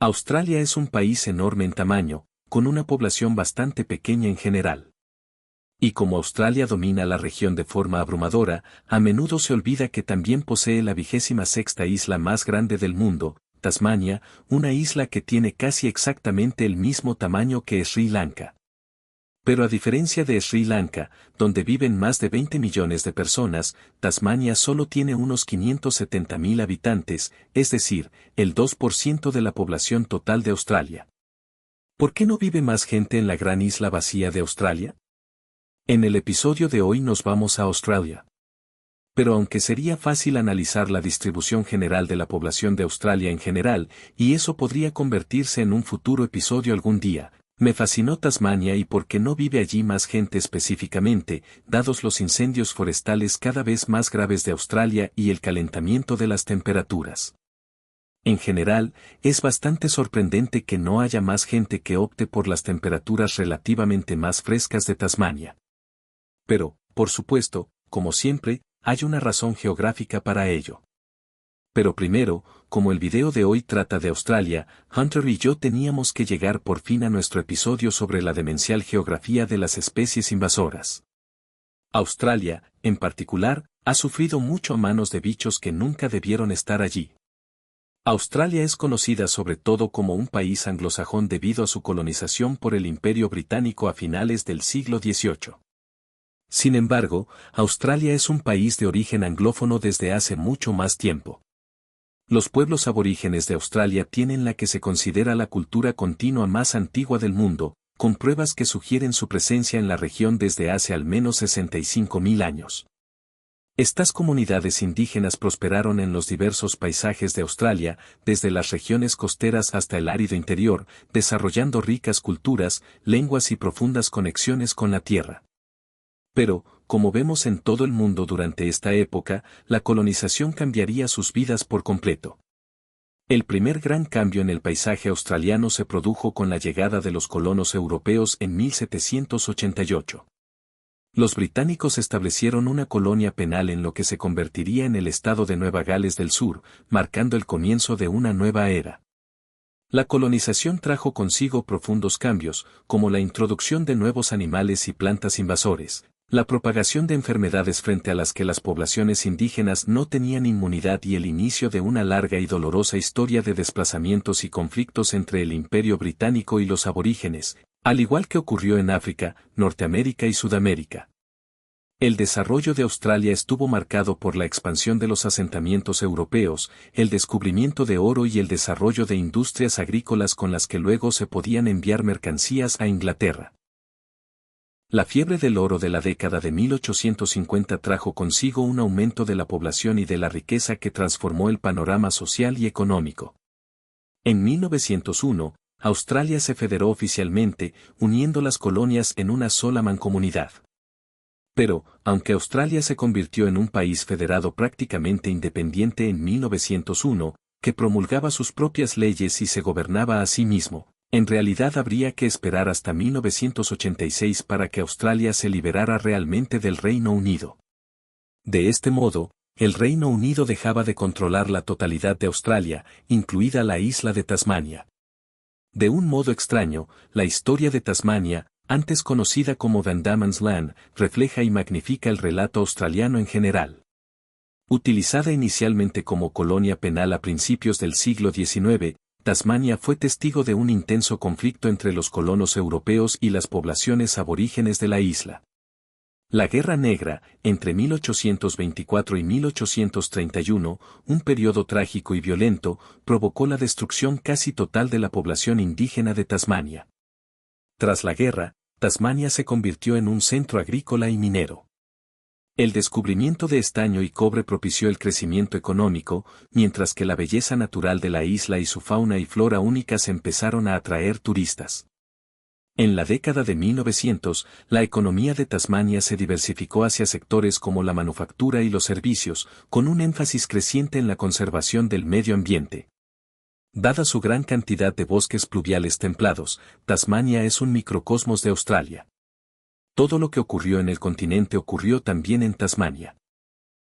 Australia es un país enorme en tamaño, con una población bastante pequeña en general. Y como Australia domina la región de forma abrumadora, a menudo se olvida que también posee la 26ª isla más grande del mundo, Tasmania, una isla que tiene casi exactamente el mismo tamaño que Sri Lanka. Pero a diferencia de Sri Lanka, donde viven más de 20 millones de personas, Tasmania solo tiene unos 570.000 habitantes, es decir, el 2% de la población total de Australia. ¿Por qué no vive más gente en la gran isla vacía de Australia? En el episodio de hoy nos vamos a Australia. Pero aunque sería fácil analizar la distribución general de la población de Australia en general, y eso podría convertirse en un futuro episodio algún día, me fascinó Tasmania y por qué no vive allí más gente específicamente, dados los incendios forestales cada vez más graves de Australia y el calentamiento de las temperaturas. En general, es bastante sorprendente que no haya más gente que opte por las temperaturas relativamente más frescas de Tasmania. Pero, por supuesto, como siempre, hay una razón geográfica para ello. Pero primero, como el video de hoy trata de Australia, Hunter y yo teníamos que llegar por fin a nuestro episodio sobre la demencial geografía de las especies invasoras. Australia, en particular, ha sufrido mucho a manos de bichos que nunca debieron estar allí. Australia es conocida sobre todo como un país anglosajón debido a su colonización por el Imperio Británico a finales del siglo XVIII. Sin embargo, Australia es un país de origen anglófono desde hace mucho más tiempo. Los pueblos aborígenes de Australia tienen la que se considera la cultura continua más antigua del mundo, con pruebas que sugieren su presencia en la región desde hace al menos 65.000 años. Estas comunidades indígenas prosperaron en los diversos paisajes de Australia, desde las regiones costeras hasta el árido interior, desarrollando ricas culturas, lenguas y profundas conexiones con la tierra. Pero, como vemos en todo el mundo durante esta época, la colonización cambiaría sus vidas por completo. El primer gran cambio en el paisaje australiano se produjo con la llegada de los colonos europeos en 1788. Los británicos establecieron una colonia penal en lo que se convertiría en el estado de Nueva Gales del Sur, marcando el comienzo de una nueva era. La colonización trajo consigo profundos cambios, como la introducción de nuevos animales y plantas invasores, la propagación de enfermedades frente a las que las poblaciones indígenas no tenían inmunidad y el inicio de una larga y dolorosa historia de desplazamientos y conflictos entre el Imperio Británico y los aborígenes, al igual que ocurrió en África, Norteamérica y Sudamérica. El desarrollo de Australia estuvo marcado por la expansión de los asentamientos europeos, el descubrimiento de oro y el desarrollo de industrias agrícolas con las que luego se podían enviar mercancías a Inglaterra. La fiebre del oro de la década de 1850 trajo consigo un aumento de la población y de la riqueza que transformó el panorama social y económico. En 1901, Australia se federó oficialmente, uniendo las colonias en una sola mancomunidad. Pero, aunque Australia se convirtió en un país federado prácticamente independiente en 1901, que promulgaba sus propias leyes y se gobernaba a sí mismo, en realidad habría que esperar hasta 1986 para que Australia se liberara realmente del Reino Unido. De este modo, el Reino Unido dejaba de controlar la totalidad de Australia, incluida la isla de Tasmania. De un modo extraño, la historia de Tasmania, antes conocida como Van Diemen's Land, refleja y magnifica el relato australiano en general. Utilizada inicialmente como colonia penal a principios del siglo XIX, Tasmania fue testigo de un intenso conflicto entre los colonos europeos y las poblaciones aborígenes de la isla. La Guerra Negra, entre 1824 y 1831, un periodo trágico y violento, provocó la destrucción casi total de la población indígena de Tasmania. Tras la guerra, Tasmania se convirtió en un centro agrícola y minero. El descubrimiento de estaño y cobre propició el crecimiento económico, mientras que la belleza natural de la isla y su fauna y flora únicas empezaron a atraer turistas. En la década de 1900, la economía de Tasmania se diversificó hacia sectores como la manufactura y los servicios, con un énfasis creciente en la conservación del medio ambiente. Dada su gran cantidad de bosques pluviales templados, Tasmania es un microcosmos de Australia. Todo lo que ocurrió en el continente ocurrió también en Tasmania.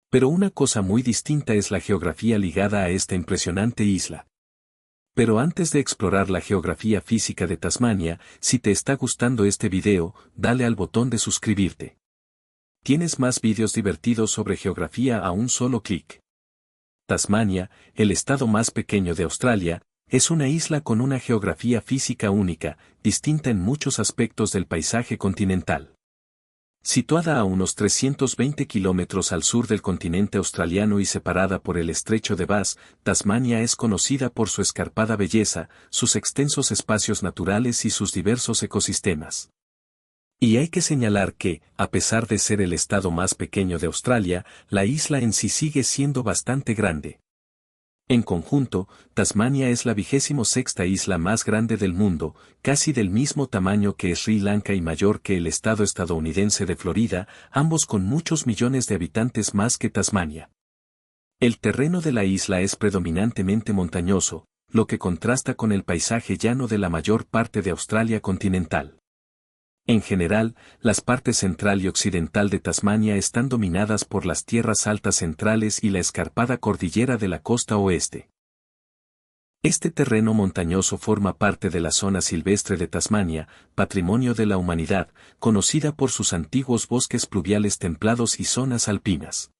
Pero una cosa muy distinta es la geografía ligada a esta impresionante isla. Pero antes de explorar la geografía física de Tasmania, si te está gustando este video, dale al botón de suscribirte. Tienes más vídeos divertidos sobre geografía a un solo clic. Tasmania, el estado más pequeño de Australia, es una isla con una geografía física única, distinta en muchos aspectos del paisaje continental. Situada a unos 320 kilómetros al sur del continente australiano y separada por el estrecho de Bass, Tasmania es conocida por su escarpada belleza, sus extensos espacios naturales y sus diversos ecosistemas. Y hay que señalar que, a pesar de ser el estado más pequeño de Australia, la isla en sí sigue siendo bastante grande. En conjunto, Tasmania es la 26ª isla más grande del mundo, casi del mismo tamaño que Sri Lanka y mayor que el estado estadounidense de Florida, ambos con muchos millones de habitantes más que Tasmania. El terreno de la isla es predominantemente montañoso, lo que contrasta con el paisaje llano de la mayor parte de Australia continental. En general, las partes central y occidental de Tasmania están dominadas por las tierras altas centrales y la escarpada cordillera de la costa oeste. Este terreno montañoso forma parte de la zona silvestre de Tasmania, patrimonio de la humanidad, conocida por sus antiguos bosques pluviales templados y zonas alpinas.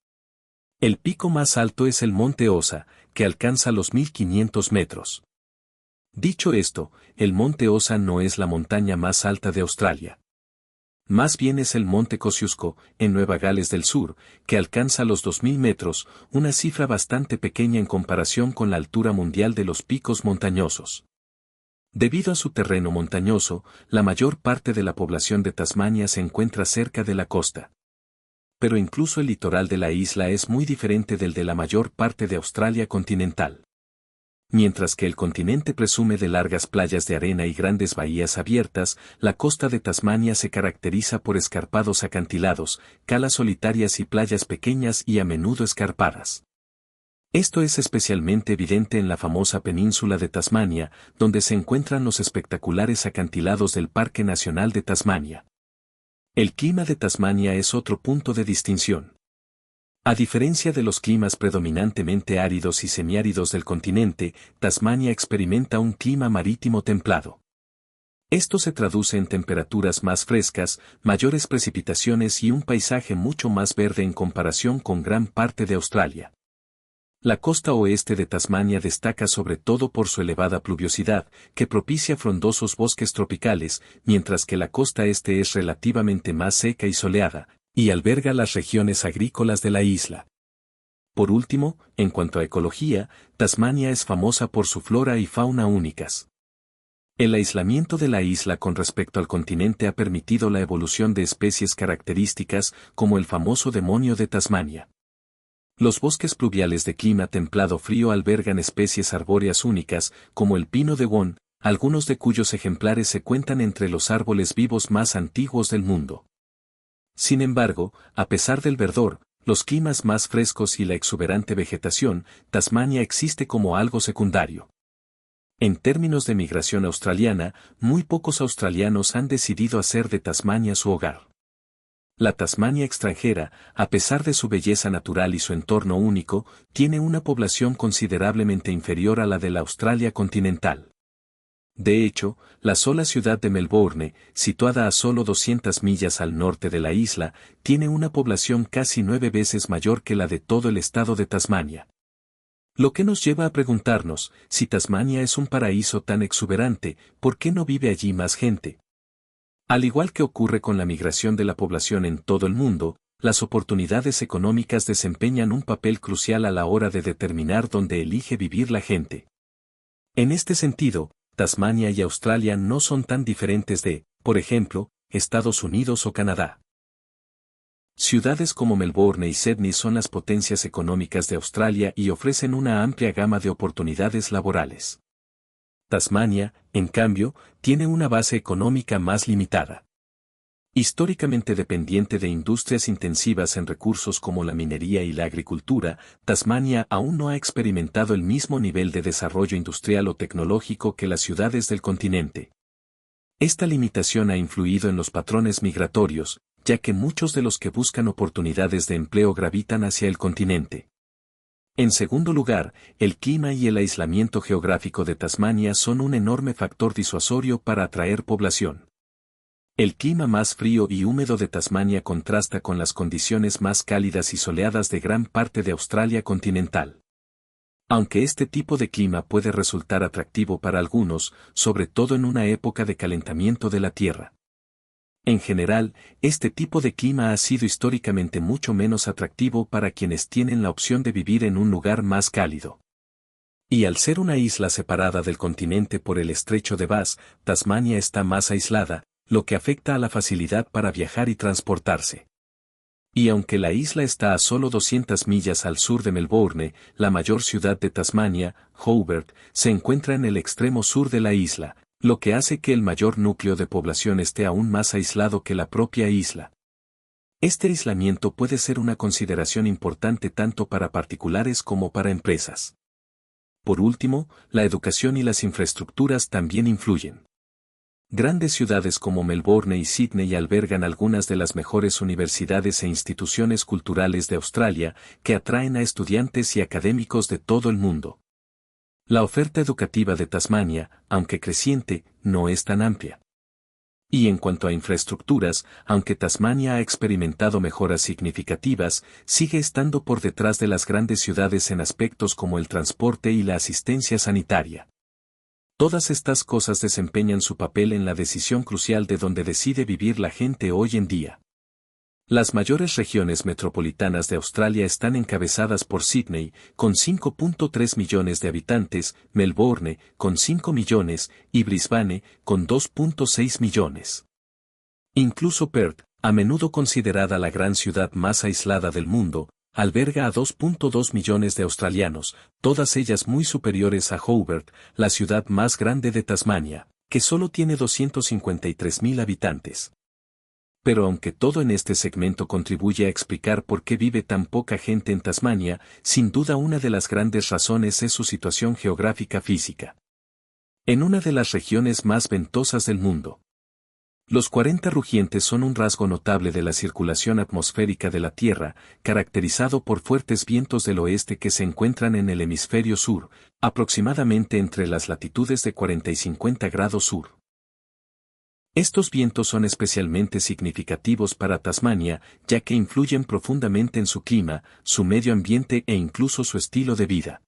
El pico más alto es el Monte Osa, que alcanza los 1500 metros. Dicho esto, el Monte Osa no es la montaña más alta de Australia. Más bien es el Monte Kosciuszko, en Nueva Gales del Sur, que alcanza los 2000 metros, una cifra bastante pequeña en comparación con la altura mundial de los picos montañosos. Debido a su terreno montañoso, la mayor parte de la población de Tasmania se encuentra cerca de la costa. Pero incluso el litoral de la isla es muy diferente del de la mayor parte de Australia continental. Mientras que el continente presume de largas playas de arena y grandes bahías abiertas, la costa de Tasmania se caracteriza por escarpados acantilados, calas solitarias y playas pequeñas y a menudo escarpadas. Esto es especialmente evidente en la famosa península de Tasmania, donde se encuentran los espectaculares acantilados del Parque Nacional de Tasmania. El clima de Tasmania es otro punto de distinción. A diferencia de los climas predominantemente áridos y semiáridos del continente, Tasmania experimenta un clima marítimo templado. Esto se traduce en temperaturas más frescas, mayores precipitaciones y un paisaje mucho más verde en comparación con gran parte de Australia. La costa oeste de Tasmania destaca sobre todo por su elevada pluviosidad, que propicia frondosos bosques tropicales, mientras que la costa este es relativamente más seca y soleada, y alberga las regiones agrícolas de la isla. Por último, en cuanto a ecología, Tasmania es famosa por su flora y fauna únicas. El aislamiento de la isla con respecto al continente ha permitido la evolución de especies características, como el famoso demonio de Tasmania. Los bosques pluviales de clima templado frío albergan especies arbóreas únicas, como el pino de Won, algunos de cuyos ejemplares se cuentan entre los árboles vivos más antiguos del mundo. Sin embargo, a pesar del verdor, los climas más frescos y la exuberante vegetación, Tasmania existe como algo secundario. En términos de migración australiana, muy pocos australianos han decidido hacer de Tasmania su hogar. La Tasmania extranjera, a pesar de su belleza natural y su entorno único, tiene una población considerablemente inferior a la de la Australia continental. De hecho, la sola ciudad de Melbourne, situada a solo 200 millas al norte de la isla, tiene una población casi 9 veces mayor que la de todo el estado de Tasmania. Lo que nos lleva a preguntarnos, si Tasmania es un paraíso tan exuberante, ¿por qué no vive allí más gente? Al igual que ocurre con la migración de la población en todo el mundo, las oportunidades económicas desempeñan un papel crucial a la hora de determinar dónde elige vivir la gente. En este sentido, Tasmania y Australia no son tan diferentes de, por ejemplo, Estados Unidos o Canadá. Ciudades como Melbourne y Sydney son las potencias económicas de Australia y ofrecen una amplia gama de oportunidades laborales. Tasmania, en cambio, tiene una base económica más limitada. Históricamente dependiente de industrias intensivas en recursos como la minería y la agricultura, Tasmania aún no ha experimentado el mismo nivel de desarrollo industrial o tecnológico que las ciudades del continente. Esta limitación ha influido en los patrones migratorios, ya que muchos de los que buscan oportunidades de empleo gravitan hacia el continente. En segundo lugar, el clima y el aislamiento geográfico de Tasmania son un enorme factor disuasorio para atraer población. El clima más frío y húmedo de Tasmania contrasta con las condiciones más cálidas y soleadas de gran parte de Australia continental. Aunque este tipo de clima puede resultar atractivo para algunos, sobre todo en una época de calentamiento de la Tierra. En general, este tipo de clima ha sido históricamente mucho menos atractivo para quienes tienen la opción de vivir en un lugar más cálido. Y al ser una isla separada del continente por el estrecho de Bass, Tasmania está más aislada, lo que afecta a la facilidad para viajar y transportarse. Y aunque la isla está a solo 200 millas al sur de Melbourne, la mayor ciudad de Tasmania, Hobart, se encuentra en el extremo sur de la isla, lo que hace que el mayor núcleo de población esté aún más aislado que la propia isla. Este aislamiento puede ser una consideración importante tanto para particulares como para empresas. Por último, la educación y las infraestructuras también influyen. Grandes ciudades como Melbourne y Sydney albergan algunas de las mejores universidades e instituciones culturales de Australia, que atraen a estudiantes y académicos de todo el mundo. La oferta educativa de Tasmania, aunque creciente, no es tan amplia. Y en cuanto a infraestructuras, aunque Tasmania ha experimentado mejoras significativas, sigue estando por detrás de las grandes ciudades en aspectos como el transporte y la asistencia sanitaria. Todas estas cosas desempeñan su papel en la decisión crucial de dónde decide vivir la gente hoy en día. Las mayores regiones metropolitanas de Australia están encabezadas por Sydney, con 5.3 millones de habitantes, Melbourne, con 5 millones, y Brisbane, con 2.6 millones. Incluso Perth, a menudo considerada la gran ciudad más aislada del mundo, alberga a 2.2 millones de australianos, todas ellas muy superiores a Hobart, la ciudad más grande de Tasmania, que solo tiene 253.000 habitantes. Pero aunque todo en este segmento contribuye a explicar por qué vive tan poca gente en Tasmania, sin duda una de las grandes razones es su situación geográfica física. En una de las regiones más ventosas del mundo. Los 40 rugientes son un rasgo notable de la circulación atmosférica de la Tierra, caracterizado por fuertes vientos del oeste que se encuentran en el hemisferio sur, aproximadamente entre las latitudes de 40 y 50 grados sur. Estos vientos son especialmente significativos para Tasmania, ya que influyen profundamente en su clima, su medio ambiente e incluso su estilo de vida.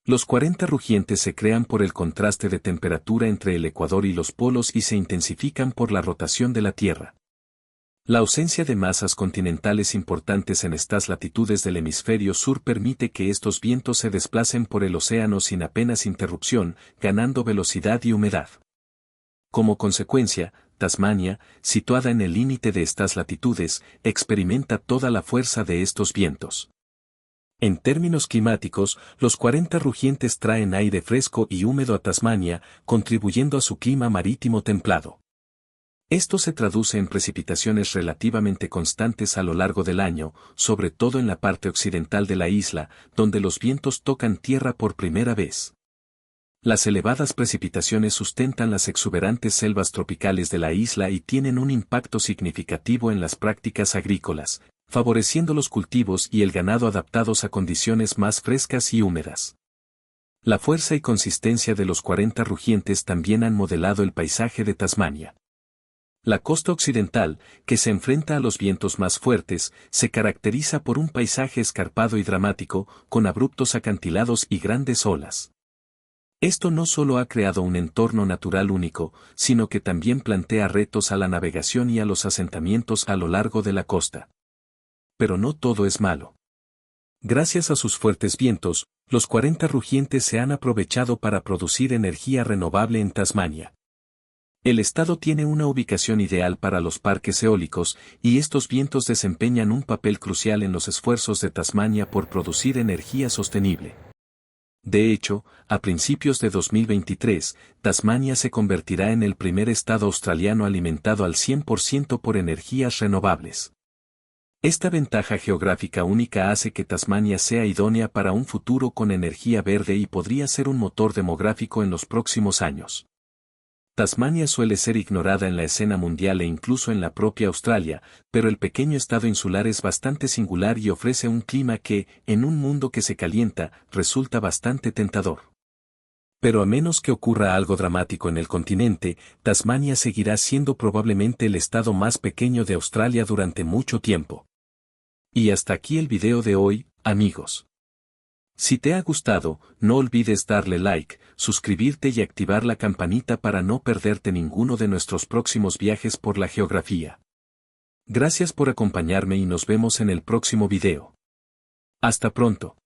Los 40 rugientes se crean por el contraste de temperatura entre el ecuador y los polos y se intensifican por la rotación de la Tierra. La ausencia de masas continentales importantes en estas latitudes del hemisferio sur permite que estos vientos se desplacen por el océano sin apenas interrupción, ganando velocidad y humedad. Como consecuencia, Tasmania, situada en el límite de estas latitudes, experimenta toda la fuerza de estos vientos. En términos climáticos, los 40 rugientes traen aire fresco y húmedo a Tasmania, contribuyendo a su clima marítimo templado. Esto se traduce en precipitaciones relativamente constantes a lo largo del año, sobre todo en la parte occidental de la isla, donde los vientos tocan tierra por primera vez. Las elevadas precipitaciones sustentan las exuberantes selvas tropicales de la isla y tienen un impacto significativo en las prácticas agrícolas, favoreciendo los cultivos y el ganado adaptados a condiciones más frescas y húmedas. La fuerza y consistencia de los 40 rugientes también han modelado el paisaje de Tasmania. La costa occidental, que se enfrenta a los vientos más fuertes, se caracteriza por un paisaje escarpado y dramático, con abruptos acantilados y grandes olas. Esto no solo ha creado un entorno natural único, sino que también plantea retos a la navegación y a los asentamientos a lo largo de la costa. Pero no todo es malo. Gracias a sus fuertes vientos, los 40 rugientes se han aprovechado para producir energía renovable en Tasmania. El estado tiene una ubicación ideal para los parques eólicos, y estos vientos desempeñan un papel crucial en los esfuerzos de Tasmania por producir energía sostenible. De hecho, a principios de 2023, Tasmania se convertirá en el primer estado australiano alimentado al 100% por energías renovables. Esta ventaja geográfica única hace que Tasmania sea idónea para un futuro con energía verde y podría ser un motor demográfico en los próximos años. Tasmania suele ser ignorada en la escena mundial e incluso en la propia Australia, pero el pequeño estado insular es bastante singular y ofrece un clima que, en un mundo que se calienta, resulta bastante tentador. Pero a menos que ocurra algo dramático en el continente, Tasmania seguirá siendo probablemente el estado más pequeño de Australia durante mucho tiempo. Y hasta aquí el video de hoy, amigos. Si te ha gustado, no olvides darle like, suscribirte y activar la campanita para no perderte ninguno de nuestros próximos viajes por la geografía. Gracias por acompañarme y nos vemos en el próximo video. Hasta pronto.